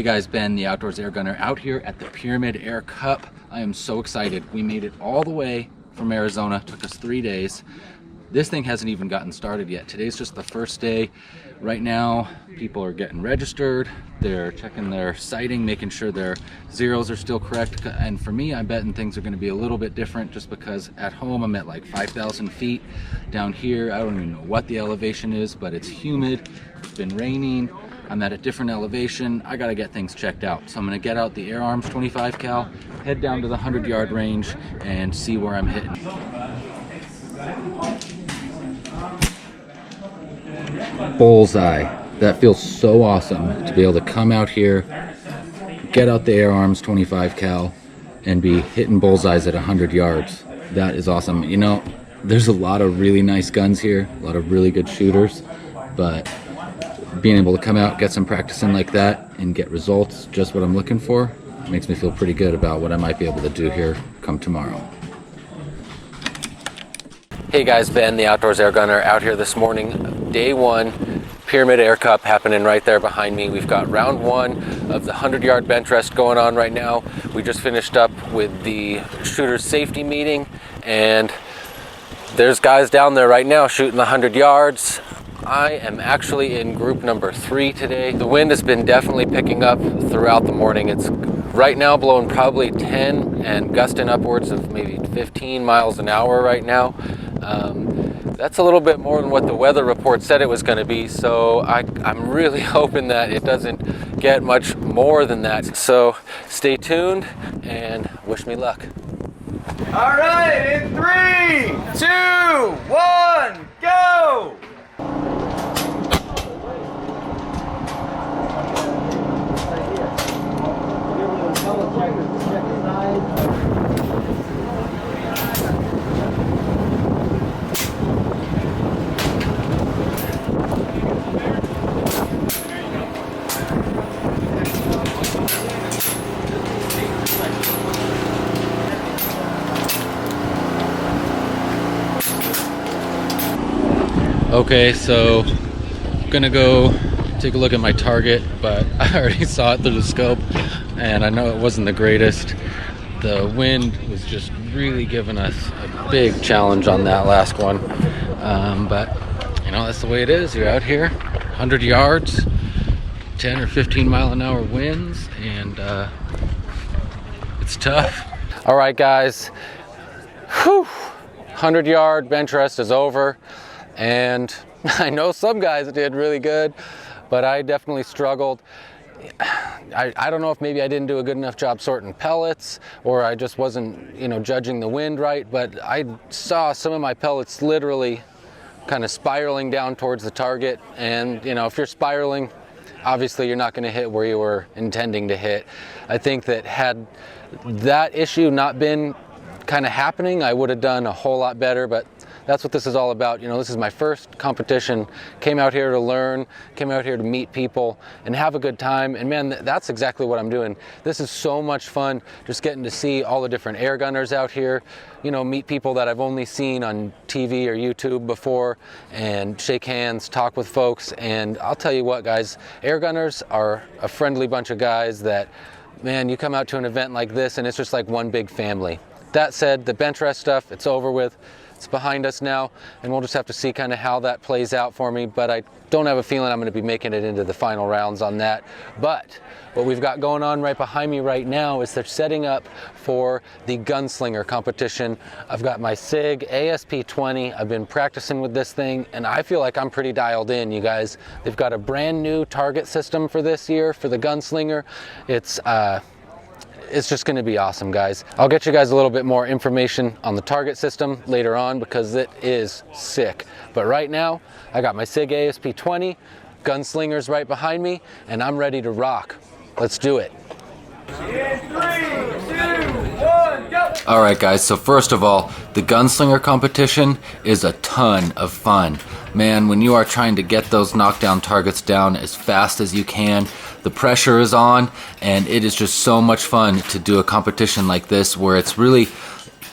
guys, Ben, the Outdoors Air Gunner, out here at the PyramydAir Cup. I am so excited. We made it all the way from Arizona. Took us 3 days. This thing hasn't even gotten started yet. Today's just the first day. Right now, people are getting registered. They're checking their sighting, making sure their zeros are still correct. And for me, I'm betting things are going to be a little bit different just because at home I'm at like 5,000 feet. Down here, I don't even know what the elevation is, but it's humid. It's been raining. I'm at a different elevation. I got to get things checked out. So I'm going to get out the Air Arms 25 cal, head down to the 100-yard range, and see where I'm hitting. Bullseye. That feels so awesome to be able to come out here, get out the Air Arms 25 cal, and be hitting bullseyes at 100 yards. That is awesome. You know, there's a lot of really nice guns here, a lot of really good shooters, but being able to come out, get some practice in like that, and get results, just what I'm looking for, makes me feel pretty good about what I might be able to do here come tomorrow. Hey guys, Ben, the Outdoors Air Gunner, out here this morning. Day one, PyramydAir Cup happening right there behind me. We've got round one of the 100-yard bench rest going on right now. We just finished up with the shooter's safety meeting, and there's guys down there right now shooting the 100 yards. I am actually in group number 3 today. The wind has been definitely picking up throughout the morning. It's right now blowing probably 10 and gusting upwards of maybe 15 miles an hour right now. That's a little bit more than what the weather report said it was going to be, so I'm really hoping that it doesn't get much more than that. So stay tuned and wish me luck. All right, in 3, 2, 1, go! Okay, so I'm gonna go take a look at my target, but I already saw it through the scope and I know it wasn't the greatest. The wind was just really giving us a big challenge on that last one, but you know, that's the way it is. You're out here 100 yards, 10 or 15 mile an hour winds, and it's tough. All right guys, 100-yard bench rest is over. And I know some guys did really good, but I definitely struggled. I don't know if maybe I didn't do a good enough job sorting pellets, or I just wasn't, you know, judging the wind right, but I saw some of my pellets literally kind of spiraling down towards the target. And, you know, if you're spiraling, obviously you're not going to hit where you were intending to hit. I think that had that issue not been kind of happening, I would have done a whole lot better, but that's what this is all about. You know, this is my first competition. Came out here to learn, came out here to meet people and have a good time. And man, that's exactly what I'm doing. This is so much fun, just getting to see all the different air gunners out here, you know, meet people that I've only seen on TV or YouTube before, and shake hands, talk with folks. And I'll tell you what, guys, air gunners are a friendly bunch of guys that, man, you come out to an event like this and it's just like one big family. That said, the bench rest stuff, it's over with. It's behind us now, and we'll just have to see kind of how that plays out for me, but I don't have a feeling I'm going to be making it into the final rounds on that. But what we've got going on right behind me right now is they're setting up for the Gunslinger Competition. I've got my SIG ASP20. I've been practicing with this thing, and I feel like I'm pretty dialed in, you guys. They've got a brand new target system for this year for the Gunslinger. It's just going to be awesome, guys. I'll get you guys a little bit more information on the target system later on because it is sick. But right now, I got my SIG ASP20, Gunslinger's right behind me, and I'm ready to rock. Let's do it. In 3, 2, 1, go! All right, guys, so first of all, the Gunslinger competition is a ton of fun. Man, when you are trying to get those knockdown targets down as fast as you can, the pressure is on, and it is just so much fun to do a competition like this where it's really,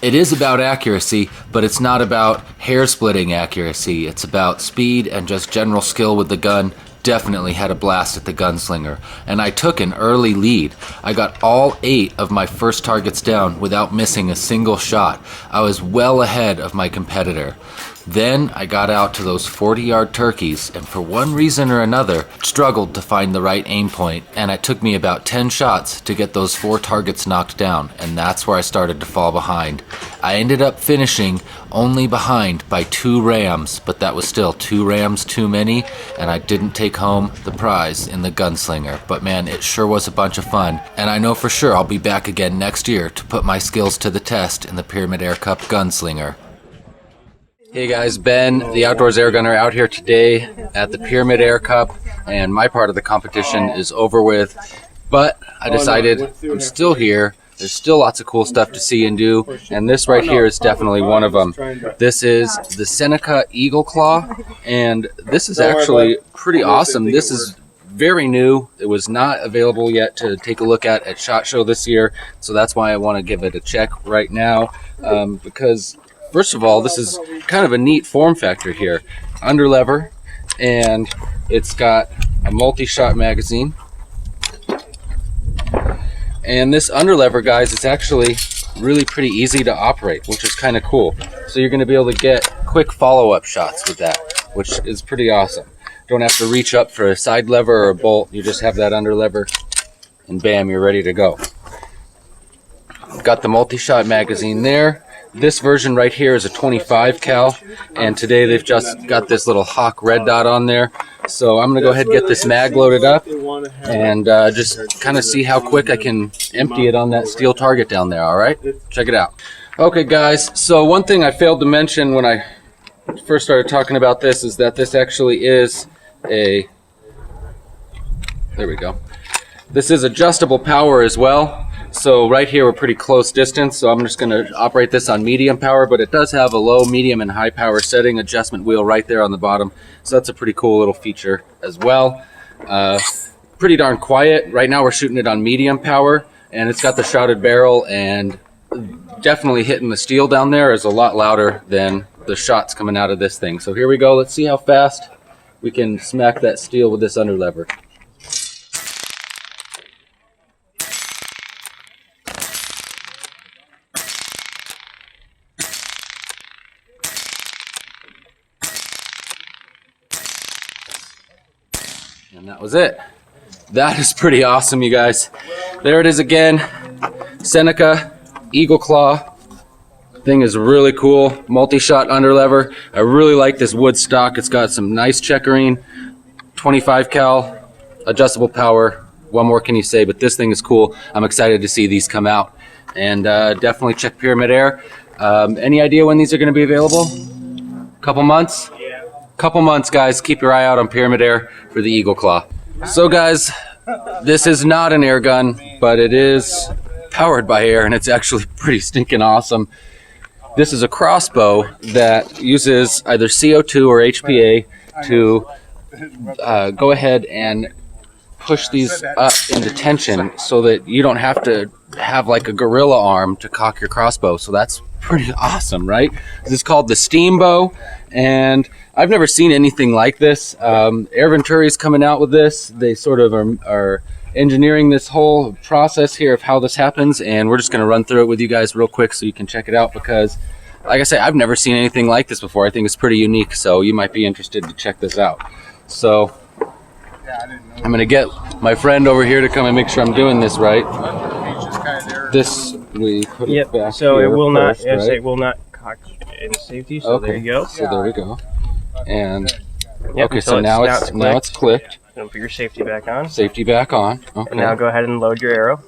it is about accuracy, but it's not about hair-splitting accuracy. It's about speed and just general skill with the gun definitely had a blast at the Gunslinger, and I took an early lead. I got all 8 of my first targets down without missing a single shot. I was well ahead of my competitor. Then I got out to those 40-yard turkeys, and for one reason or another, struggled to find the right aim point, and it took me about 10 shots to get those 4 targets knocked down, and that's where I started to fall behind. I ended up finishing only behind by 2 rams, but that was still 2 rams too many, and I didn't take home the prize in the Gunslinger. But man, it sure was a bunch of fun, and I know for sure I'll be back again next year to put my skills to the test in the PyramydAir Cup Gunslinger. Hey guys, Ben, the Outdoors Air Gunner, out here today at the PyramydAir Cup, and my part of the competition is over with, but I decided I'm still here. There's still lots of cool stuff to see and do, and this right here is definitely one of them. This is the Seneca Eagle Claw, and this is actually pretty awesome. This is very new. It was not available yet to take a look at SHOT Show this year, so that's why I want to give it a check right now, because first of all, this is kind of a neat form factor here. Underlever, and it's got a multi-shot magazine. And this underlever, guys, is actually really pretty easy to operate, which is kind of cool. So you're going to be able to get quick follow-up shots with that, which is pretty awesome. Don't have to reach up for a side lever or a bolt. You just have that underlever, and bam, you're ready to go. Got the multi-shot magazine there. This version right here is a 25 cal, and today they've just got this little Hawke red dot on there. So I'm going to go ahead and get this mag loaded up and just kind of see how quick I can empty it on that steel target down there, all right? Check it out. Okay, guys, so one thing I failed to mention when I first started talking about this is that this actually is a, there we go. This is adjustable power as well. So right here we're pretty close distance, so I'm just going to operate this on medium power, but it does have a low, medium, and high power setting adjustment wheel right there on the bottom. So that's a pretty cool little feature as well. Pretty darn quiet. Right now we're shooting it on medium power, and it's got the shrouded barrel, and definitely hitting the steel down there is a lot louder than the shots coming out of this thing. So here we go. Let's see how fast we can smack that steel with this underlever. And that was it. That is pretty awesome, you guys. There it is again. Seneca Eagle Claw. Thing is really cool. Multi-shot underlever. I really like this wood stock. It's got some nice checkering. 25 cal, adjustable power. What more can you say? But this thing is cool. I'm excited to see these come out. And definitely check PyramydAir. Any idea when these are going to be available? Couple months? Couple months, guys. Keep your eye out on PyramydAir for the Eagle Claw. So guys, this is not an air gun, but it is powered by air, and it's actually pretty stinking awesome. This is a crossbow that uses either CO2 or HPA to go ahead and push these up into tension so that you don't have to have like a gorilla arm to cock your crossbow. So that's pretty awesome, right? This is called the Steam Bow, and I've never seen anything like this. Air Venturi is coming out with this. They sort of are engineering this whole process here of how this happens, and we're just going to run through it with you guys real quick so you can check it out, because like I say, I've never seen anything like this before. I think it's pretty unique, so you might be interested to check this out. So I'm going to get my friend over here to come and make sure I'm doing this right. This, we put it back so here it will first, not, right? it will not cock in safety. So Okay, there you go. so there we go. And Yep, okay, so now it's clicked. Don't put your safety back on. Safety back on. Okay. And now go ahead and load your arrow.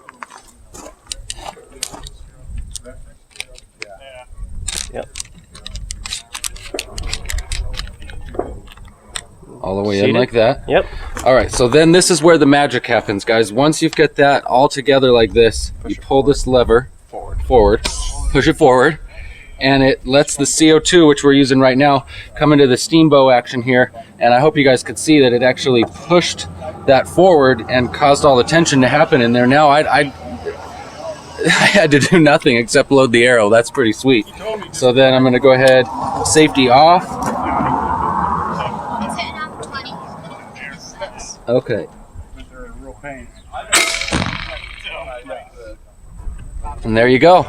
Yep. All the way in like that. Yep. All right, so then this is where the magic happens, guys. Once you've got that all together like this, you pull this lever forward, push it forward, and it lets the CO2, which we're using right now, come into the steam bow action here. And I hope you guys could see that it actually pushed that forward and caused all the tension to happen in there. Now I had to do nothing except load the arrow. That's pretty sweet. So then I'm going to go ahead, safety off. Okay. And there you go.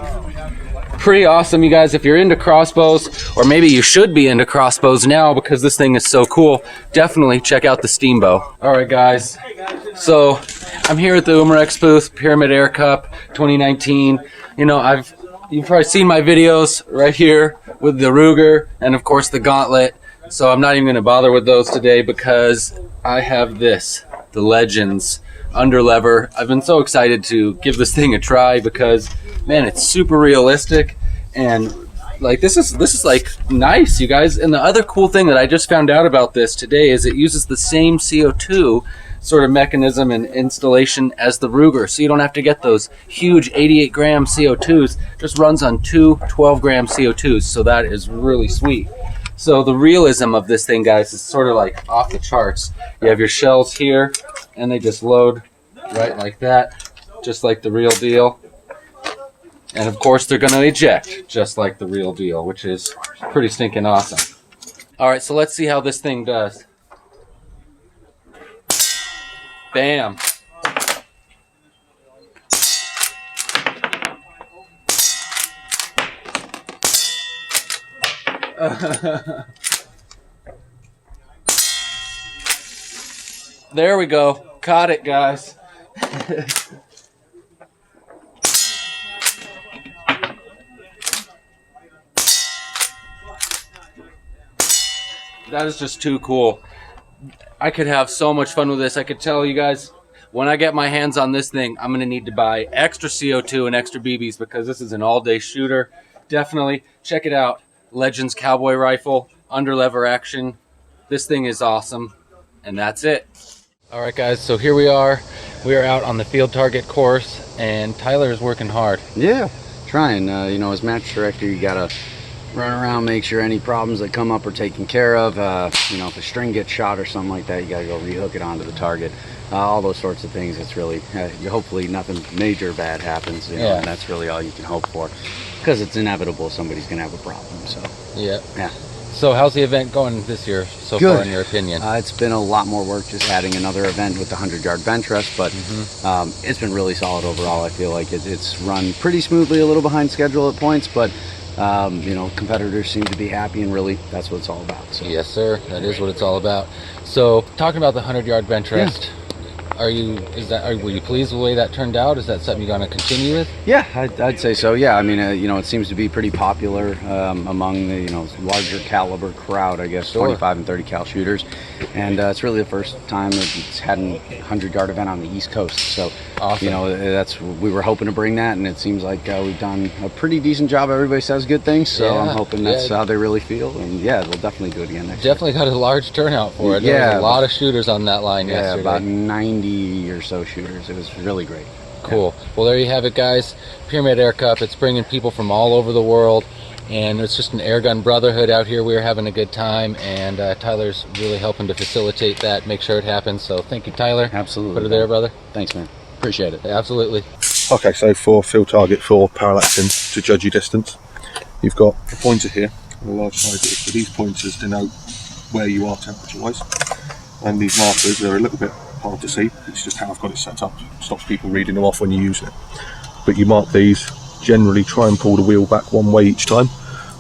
Pretty awesome, you guys. If you're into crossbows, or maybe you should be into crossbows now because this thing is so cool, definitely check out the Steam Bow. All right, guys. So I'm here at the Umarex booth, PyramydAir Cup 2019. You know, you've probably seen my videos right here with the Ruger and of course the Gauntlet. So I'm not even going to bother with those today because I have this, the Legends underlever. I've been so excited to give this thing a try because, man, it's super realistic and like this is like nice, you guys. And the other cool thing that I just found out about this today is it uses the same CO2 sort of mechanism and installation as the Ruger, so you don't have to get those huge 88 gram CO2s. Just runs on two 12 gram CO2s, so that is really sweet. So the realism of this thing, guys, is sort of like off the charts. You have your shells here and they just load right like that, just like the real deal. And of course they're going to eject just like the real deal, which is pretty stinking awesome. All right, so let's see how this thing does. Bam. There we go. Caught it, guys. That is just too cool. I could have so much fun with this. I could tell you guys, when I get my hands on this thing, I'm going to need to buy extra CO2 and extra BBs because this is an all-day shooter. Definitely check it out. Legends Cowboy Rifle, underlever action. This thing is awesome. And that's it. All right, guys, so here we are. We are out on the field target course, and Tyler is working hard. Yeah, trying. You know, as match director, you gotta run around, make sure any problems that come up are taken care of. You know, if a string gets shot or something like that, you gotta go rehook it onto the target. All those sorts of things. It's really, hopefully nothing major bad happens, you know, and that's really all you can hope for. Because it's inevitable somebody's gonna have a problem, so. Yeah. So how's the event going this year so far, in your opinion? It's been a lot more work just adding another event with the 100-yard bench rest, but it's been really solid overall. I feel like it's run pretty smoothly, a little behind schedule at points, but you know, competitors seem to be happy, and really that's what it's all about. So. Yes, sir. That is what it's all about. So talking about the 100-yard bench rest, were you pleased with the way that turned out? Is that something you're going to continue with? Yeah, I'd say so. Yeah, I mean, you know, it seems to be pretty popular among the, you know, larger caliber crowd, I guess, 25 and 30 cal shooters, and it's really the first time it's had a 100-yard event on the East Coast. So, you know, we were hoping to bring that, and it seems like we've done a pretty decent job. Everybody says good things, so I'm hoping that's how they really feel, and yeah, we'll definitely do it again next year. Definitely got a large turnout for it. Yeah, there was a lot of shooters on that line yesterday. Yeah, about 90 or so shooters. It was really great. Cool. Well, there you have it, guys. PyramydAir Cup. It's bringing people from all over the world, and it's just an airgun brotherhood out here. We're having a good time, and Tyler's really helping to facilitate that, make sure it happens. So thank you, Tyler. Absolutely. Put it there, brother. Thanks, man. Appreciate it. Absolutely. Okay, so for field target for parallaxing to judge your distance, you've got a pointer here, a large size. So these pointers denote where you are temperature-wise, and these markers are a little bit hard to see. It's just how I've got it set up. It stops people reading them off when you use it. But you mark these, generally try and pull the wheel back one way each time.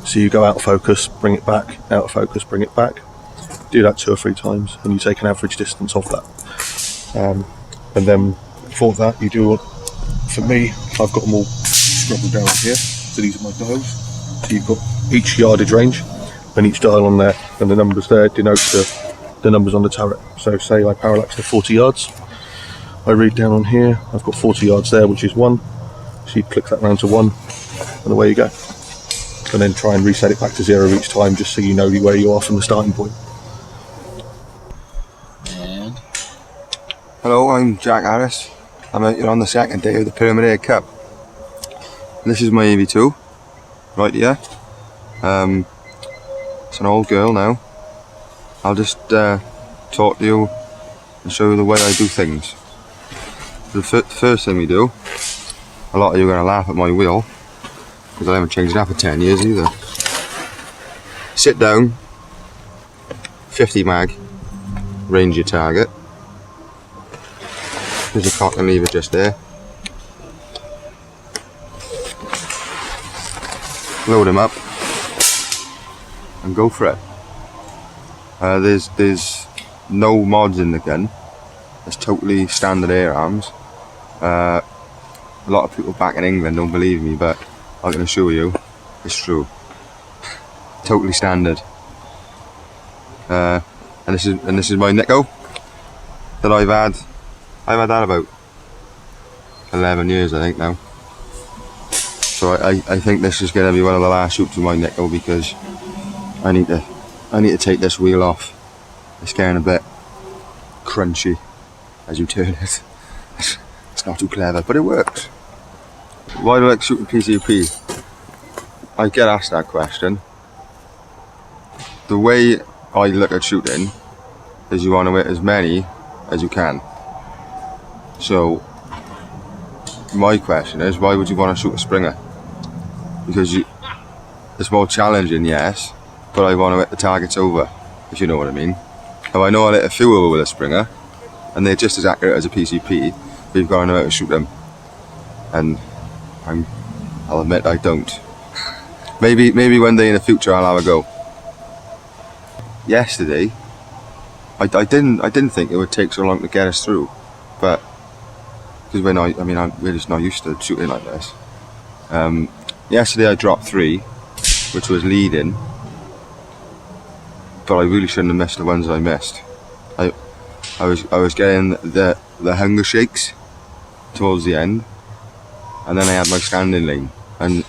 So you go out of focus, bring it back, out of focus, bring it back. Do that 2 or 3 times, and you take an average distance of that. And then for that, you do, for me, I've got them all scribbled down here. So these are my dials. So you've got each yardage range and each dial on there, and the numbers there denote the numbers on the turret. So say I parallax to 40 yards, I read down on here, I've got 40 yards there, which is 1. So you click that round to 1, and away you go. And then try and reset it back to 0 each time, just so you know where you are from the starting point. And hello, I'm Jack Harris. I'm out here on the second day of the PyramydAir Cup. This is my EV2, right here. It's an old girl now. I'll just talk to you and show you the way I do things. The first thing we do, a lot of you are going to laugh at my wheel, because I haven't changed it up for 10 years either. Sit down, 50 mag, range your target, Here's a cock and lever just there. Load him up and go for it. There's no mods in the gun. It's totally standard air arms. A lot of people back in England don't believe me, but I can assure you it's true. Totally standard. And this is my Nico that I've had that about 11 years, I think now. So I think this is going to be one of the last shoots with my Nico, because I need to take this wheel off. It's getting a bit crunchy as you turn it. It's not too clever, but it works. Why do I like shooting PCP? I get asked that question. The way I look at shooting is you want to hit as many as you can. So my question is, why would you want to shoot a Springer? Because it's more challenging, yes, but I want to hit the targets over, if you know what I mean. Now I know I hit a few over with a Springer, and they're just as accurate as a PCP, but you've got to know how to shoot them. And I'll admit I don't. Maybe one day in the future I'll have a go. Yesterday, I didn't think it would take so long to get us through, but because we're just not used to shooting like this. Yesterday I dropped 3, which was leading, but I really shouldn't have missed the ones that I missed. I was getting the hunger shakes towards the end, and then I had my standing lane, and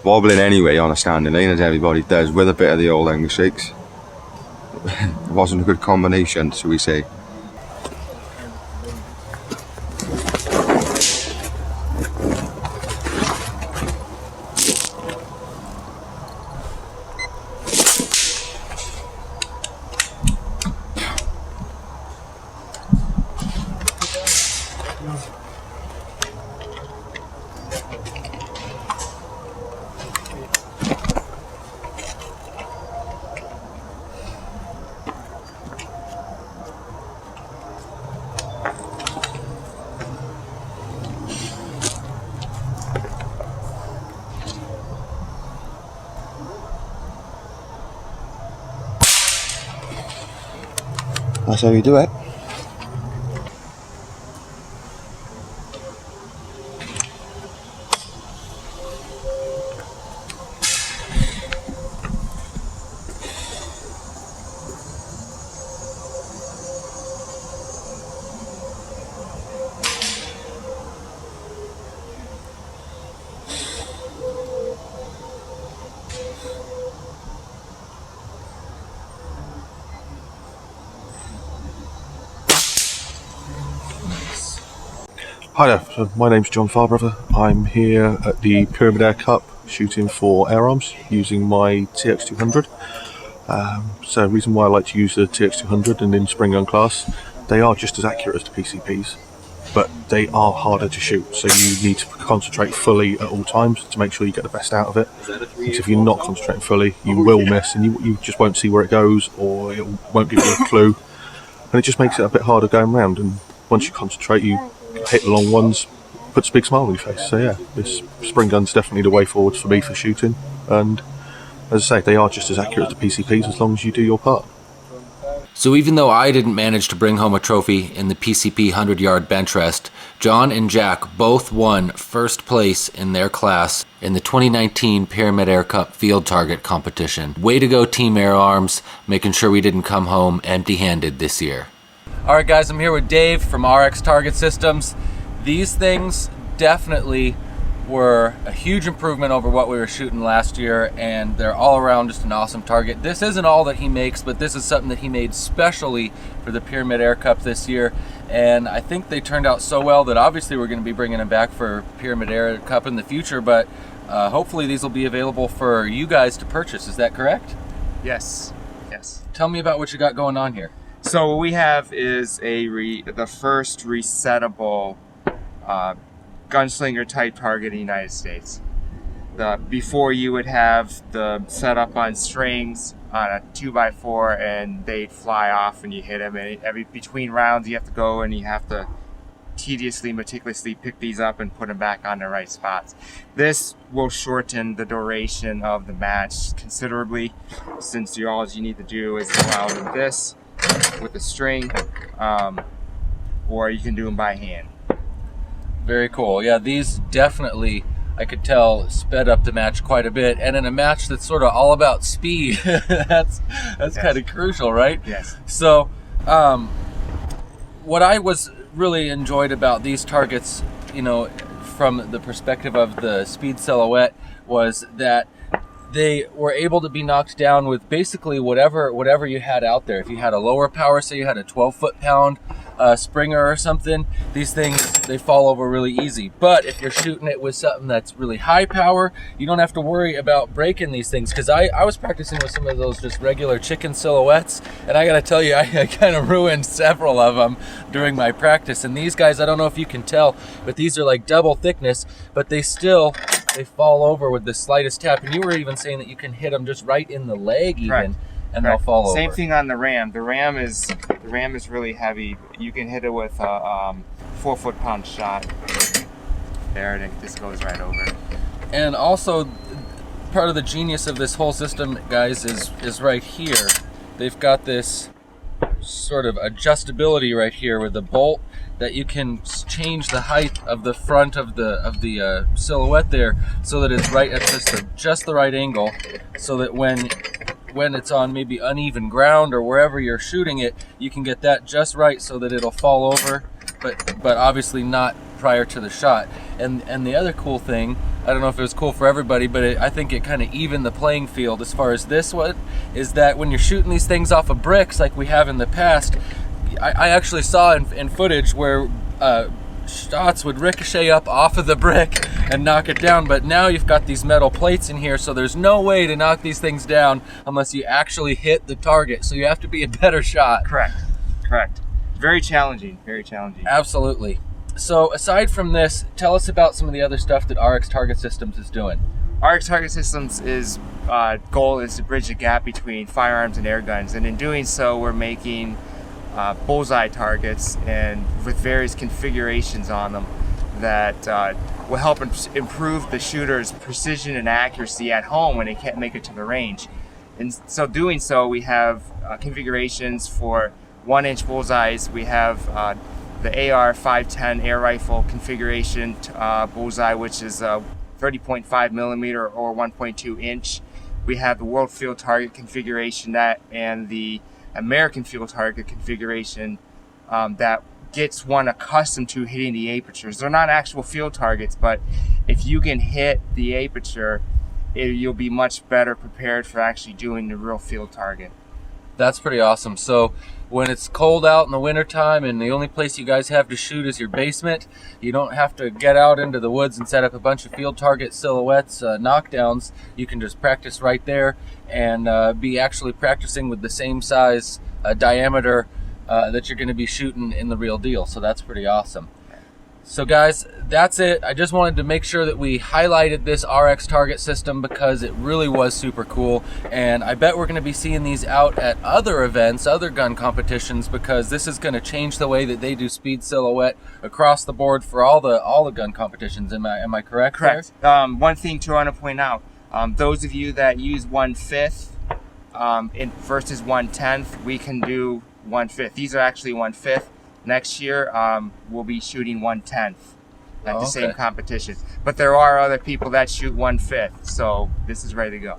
wobbling anyway on a standing lane, as everybody does, with a bit of the old hunger shakes. It wasn't a good combination, shall we say. That's how you do it. Hi there, so my name's John Farbrother. I'm here at the PyramydAir Cup shooting for air arms using my TX200. So the reason why I like to use the TX200 and in spring gun class, they are just as accurate as the PCPs, but they are harder to shoot, so you need to concentrate fully at all times to make sure you get the best out of it. Because if you're not concentrating fully, you will miss, and you just won't see where it goes, or it won't give you a clue, and it just makes it a bit harder going around. And once you concentrate, you hit the long ones, puts a big smile on your face. So yeah, this spring gun's definitely the way forward for me for shooting, and as I say, they are just as accurate as the PCPs as long as you do your part. So even though I didn't manage to bring home a trophy in the PCP 100-yard bench rest, John and Jack both won first place in their class in the 2019 PyramydAir Cup Field Target Competition. Way to go, Team Air Arms, making sure we didn't come home empty-handed this year. Alright guys, I'm here with Dave from RX Target Systems. These things definitely were a huge improvement over what we were shooting last year, and they're all around just an awesome target. This isn't all that he makes, but this is something that he made specially for the PyramydAir Cup this year, and I think they turned out so well that obviously we're going to be bringing them back for PyramydAir Cup in the future, but hopefully these will be available for you guys to purchase. Is that correct? Yes. Yes. Tell me about what you got going on here. So what we have is the first resettable gunslinger type target in the United States. Before you would have the setup on strings on a 2x4 and they'd fly off and you hit them, and between rounds you have to go and you have to tediously, meticulously pick these up and put them back on the right spots. This will shorten the duration of the match considerably, since all you need to do is go out with this, with a string, or you can do them by hand. Very cool. Yeah, these definitely, I could tell, sped up the match quite a bit. And in a match that's sort of all about speed, that's Yes. kind of crucial, right? Yes. So, what I was really enjoyed about these targets, you know, from the perspective of the speed silhouette, was that they were able to be knocked down with basically whatever you had out there. If you had a lower power, say you had a 12 foot-pound Springer or something, these things, they fall over really easy. But if you're shooting it with something that's really high power, you don't have to worry about breaking these things. Because I was practicing with some of those just regular chicken silhouettes, and I gotta tell you, I kind of ruined several of them during my practice. And these guys, I don't know if you can tell, but these are like double thickness, but they fall over with the slightest tap. And you were even saying that you can hit them just right in the leg even. Correct. And they'll fall over. Same thing on the Ram. The Ram is really heavy. You can hit it with a 4 foot-pound shot. There, and it just goes right over. And also, part of the genius of this whole system, guys, is right here. They've got this sort of adjustability right here with the bolt that you can change the height of the front of the silhouette there, so that it's right at just the right angle, so that when it's on maybe uneven ground or wherever you're shooting it, you can get that just right so that it'll fall over, but obviously not prior to the shot. And the other cool thing, I don't know if it was cool for everybody, but I think it kind of evened the playing field as far as this one, is that when you're shooting these things off of bricks like we have in the past, I actually saw in footage where shots would ricochet up off of the brick and knock it down, but now you've got these metal plates in here, so there's no way to knock these things down unless you actually hit the target, so you have to be a better shot. Correct. Very challenging, very challenging. Absolutely. So aside from this, tell us about some of the other stuff that RX Target Systems is doing. RX Target Systems' goal is to bridge the gap between firearms and air guns, and in doing so, we're making bullseye targets and with various configurations on them that will help improve the shooter's precision and accuracy at home when they can't make it to the range. And so doing so, we have configurations for 1-inch bullseyes. We have the AR 510 air rifle configuration bullseye, which is 30.5 millimeter or 1.2 inch. We have the World Field Target configuration and the American Field Target configuration that gets one accustomed to hitting the apertures. They're not actual field targets, but if you can hit the aperture, you'll be much better prepared for actually doing the real field target. That's pretty awesome. So when it's cold out in the wintertime and the only place you guys have to shoot is your basement, you don't have to get out into the woods and set up a bunch of field target silhouettes, knockdowns. You can just practice right there and be actually practicing with the same size diameter that you're going to be shooting in the real deal. So that's pretty awesome. So guys, that's it. I just wanted to make sure that we highlighted this RX Target system because it really was super cool, and I bet we're going to be seeing these out at other events, other gun competitions, because this is going to change the way that they do speed silhouette across the board for all the gun competitions. Am I correct? Correct. One thing too I want to point out, those of you that use 1/5 versus 1/10, we can do 1/5. These are actually 1/5. Next year, we'll be shooting 1/10 at the same competition. But there are other people that shoot 1/5, so this is ready to go.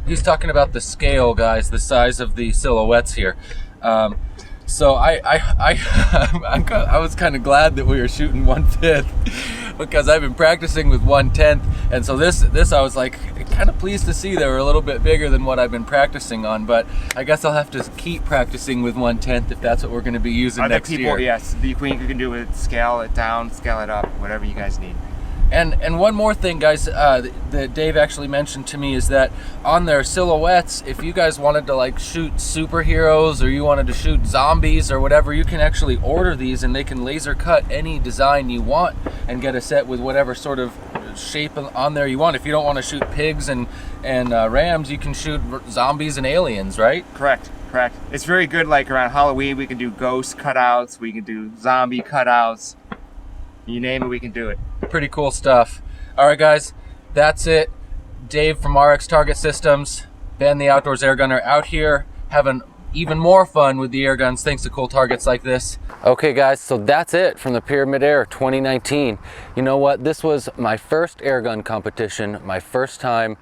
He's talking about the scale, guys, the size of the silhouettes here. So I was kind of glad that we were shooting 1/5 because I've been practicing with 1/10, and so this I was like kind of pleased to see they were a little bit bigger than what I've been practicing on. But I guess I'll have to keep practicing with 1/10 if that's what we're going to be using next year. Yes, you can do it, scale it down, scale it up, whatever you guys need. And one more thing, guys, that Dave actually mentioned to me is that on their silhouettes, if you guys wanted to like shoot superheroes or you wanted to shoot zombies or whatever, you can actually order these and they can laser cut any design you want and get a set with whatever sort of shape on there you want. If you don't want to shoot pigs and rams, you can shoot zombies and aliens, right? Correct. correct. It's very good, like around Halloween, we can do ghost cutouts, we can do zombie cutouts. You name it, we can do it. Pretty cool stuff. All right, guys, that's it. Dave from RX Target Systems, Ben the Outdoors Air Gunner, out here having even more fun with the air guns thanks to cool targets like this. Okay guys, so that's it from the Pyramid Air 2019. You know what, this was my first air gun competition, my first time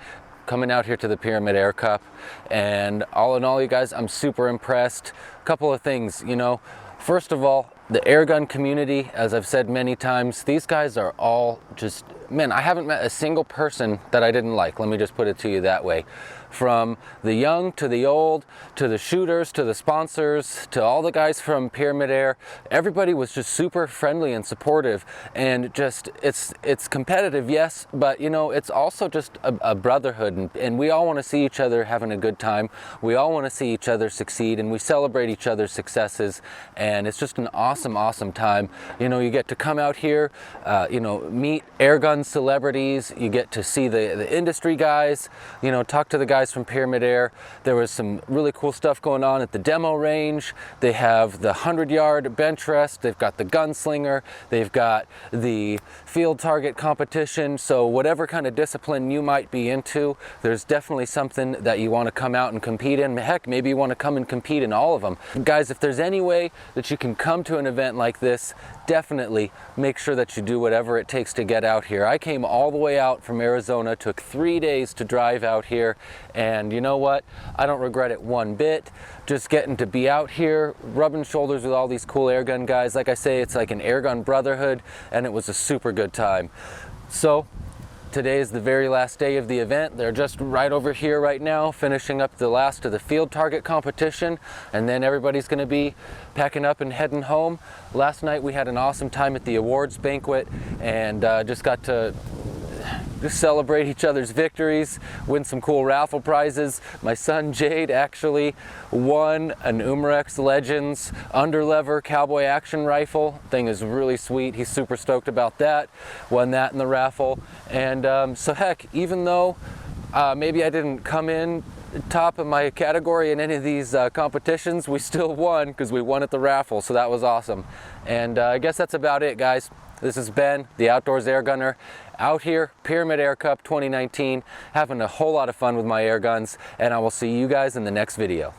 coming out here to the PyramydAir Cup, and all in all, you guys, I'm super impressed. A couple of things, you know, first of all, the airgun community, as I've said many times, these guys are all just, man, I haven't met a single person that I didn't like. Let me just put it to you that way. From the young to the old, to the shooters, to the sponsors, to all the guys from Pyramid Air, everybody was just super friendly and supportive, and just, it's competitive, yes, but you know, it's also just a brotherhood, and we all want to see each other having a good time. We all want to see each other succeed, and we celebrate each other's successes, and it's just an awesome time. You know, you get to come out here, you know, meet airgun celebrities, you get to see the industry guys, you know, talk to the guys from Pyramid Air. There was some really cool stuff going on at the demo range. They have the 100-yard bench rest, they've got the Gunslinger, they've got the field target competition. So whatever kind of discipline you might be into, there's definitely something that you want to come out and compete in. Heck, maybe you want to come and compete in all of them. Guys, if there's any way that you can come to an event like this, definitely make sure that you do whatever it takes to get out here. I came all the way out from Arizona, took 3 days to drive out here, and you know what? I don't regret it one bit. Just getting to be out here, rubbing shoulders with all these cool airgun guys. Like I say, it's like an airgun brotherhood, and it was a super good time. So today is the very last day of the event. They're just right over here right now, finishing up the last of the field target competition, and then everybody's gonna be packing up and heading home. Last night we had an awesome time at the awards banquet, and just got to just celebrate each other's victories, win some cool raffle prizes. My son Jade actually won an Umarex Legends underlever cowboy action rifle. Thing is really sweet. He's super stoked about that. Won that in the raffle. And so heck, even though maybe I didn't come in top of my category in any of these competitions, we still won because we won at the raffle, so that was awesome. And I guess that's about it, guys. This is Ben, the Outdoors Air Gunner, out here, PyramydAir Cup 2019, having a whole lot of fun with my air guns, and I will see you guys in the next video.